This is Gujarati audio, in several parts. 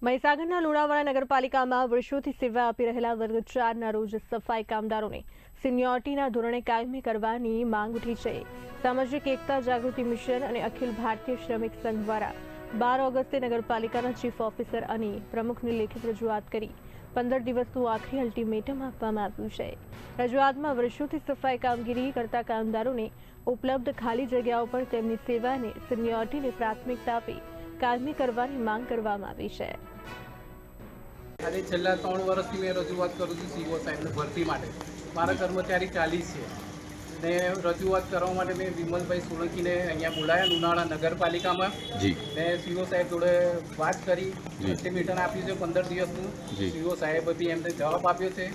મહીસાગરના લુણાવાડા નગરપાલિકામાં વર્ષોથી સેવા આપી રહેલા વર્ગ 4ના રોજ સફાઈ કામદારોને સિનિયોરિટીના ધોરણે કાયમી કરવાની માંગ ઉઠી છે। સામાજિક એકતા જાગૃતિ મિશન અને અખિલ ભારતીય શ્રમિક સંઘ દ્વારા 12 ઓગસ્ટે નગરપાલિકાના ચીફ ઓફિસર અને પ્રમુખની લેખિત રજૂઆત કરી 15 દિવસનું આખરી અલ્ટિમેટમ આપવામાં આવ્યું છે। રજૂઆતમાં વર્ષોથી સફાઈ કામગીરી કરતા કામદારોને ઉપલબ્ધ ખાલી જગ્યાઓ પર તેમની સેવાને સિનિયોરિટીને પ્રાથમિકતા આપી કાયમી કરવાની માંગ કરવામાં આવી છે। આજે છેલ્લા 3 વર્ષથી મેં રજૂઆત કરું છું સીઓ સાહેબને ભરતી માટે। મારા કર્મચારી 40 છે ને રજૂઆત કરવા માટે મેં વિમલભાઈ સોલંકીને અહીંયા બોલાયા લુણાવાડા નગરપાલિકામાં જી ને સીઓ સાહેબ જોડે વાત કરી, અલ્ટિમેટમ આપ્યું છે 15 દિવસનું। સીઓ સાહેબ બી એમને જવાબ આપ્યો છે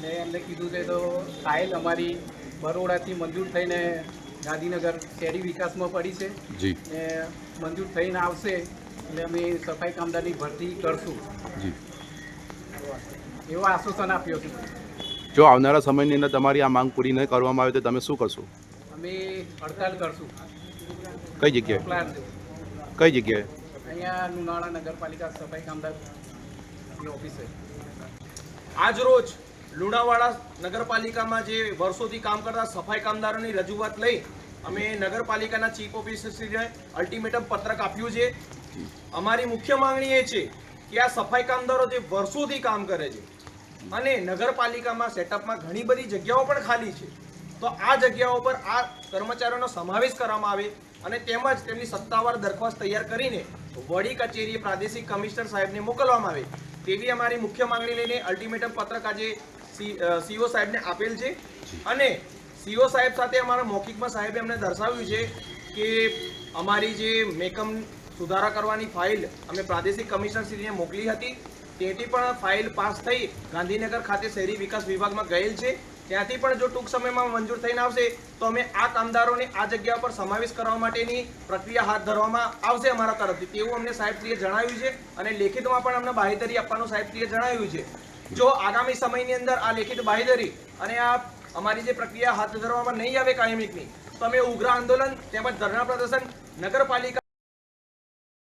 ને એમને કીધું છે તો ફાઇલ અમારી બરોડાથી મંજૂર થઈને ગાંધીનગર શહેરી વિકાસમાં પડી છે જી ને મંજૂર થઈને આવશે એટલે અમે સફાઈ કામદારની ભરતી કરશું જી એવો આશ્વાસન આપ્યો છે। જો આવનારા સમયની અંદર તમારી આ માંગ પૂરી ન કરવામાં આવે તો તમે શું કરશો? અમે હડતાલ કરશું। કઈ જગ્યાએ? કઈ જગ્યાએ? અહીંયા લુણાવાડા નગરપાલિકા સફાઈ કામદારની ઓફિસે। આજ રોજ લુણાવાડા નગરપાલિકામાં જે વર્ષોથી કામ કરતા સફાઈ કામદારોની રજૂઆત લઈ અમે નગરપાલિકાના ચીફ ઓફિસરશ્રીને અલ્ટિમેટમ પત્રક આપ્યું છે। અમારી મુખ્ય માંગણી એ છે કે આ સફાઈ કામદારો જે વર્ષોથી કામ કરે છે અને નગરપાલિકામાં સેટઅપમાં ઘણી બધી જગ્યાઓ પણ ખાલી છે, તો આ જગ્યાઓ પર આ કર્મચારીઓનો સમાવેશ કરવામાં આવે અને તેમજ તેમની સત્તાવાર દરખાસ્ત તૈયાર કરીને વડી કચેરીએ પ્રાદેશિક કમિશનર સાહેબને મોકલવામાં આવે તેવી અમારી મુખ્ય માંગણી લઈને અલ્ટિમેટમ પત્રક આજે સીઓ સાહેબને આપેલ છે। અને સીઓ સાહેબ સાથે અમારા મૌખિકમાં સાહેબે અમને દર્શાવ્યું છે કે અમારી જે મેકમ સુધારા કરવાની ફાઇલ અમે પ્રાદેશિક કમિશનરશ્રીને મોકલી હતી, તેથી પણ ફાઇલ પાસ થઈ ગાંધીનગર ખાતે શહેરી વિકાસ વિભાગમાં ગયેલ છે। ત્યાંથી પણ જો ટૂંક સમયમાં મંજૂર થઈને આવશે તો અમે આ કામદારોને આ જગ્યા પર સમાવેશ કરવા માટેની પ્રક્રિયા હાથ ધરવામાં આવશે અમારા તરફથી, તેવું અમને સાહેબશ્રીએ જણાવ્યું છે અને લેખિતમાં પણ અમને બાંહેધરી આપવાનું સાહેબશ્રીએ જણાવ્યું છે। જો આગામી સમયની અંદર આ લેખિત બાંહેધરી અને આ અમારી જે પ્રક્રિયા હાથ ધરવામાં નહીં આવે કાયમિકની, તો અમે ઉગ્ર આંદોલન તેમજ ધરણા પ્રદર્શન નગરપાલિકા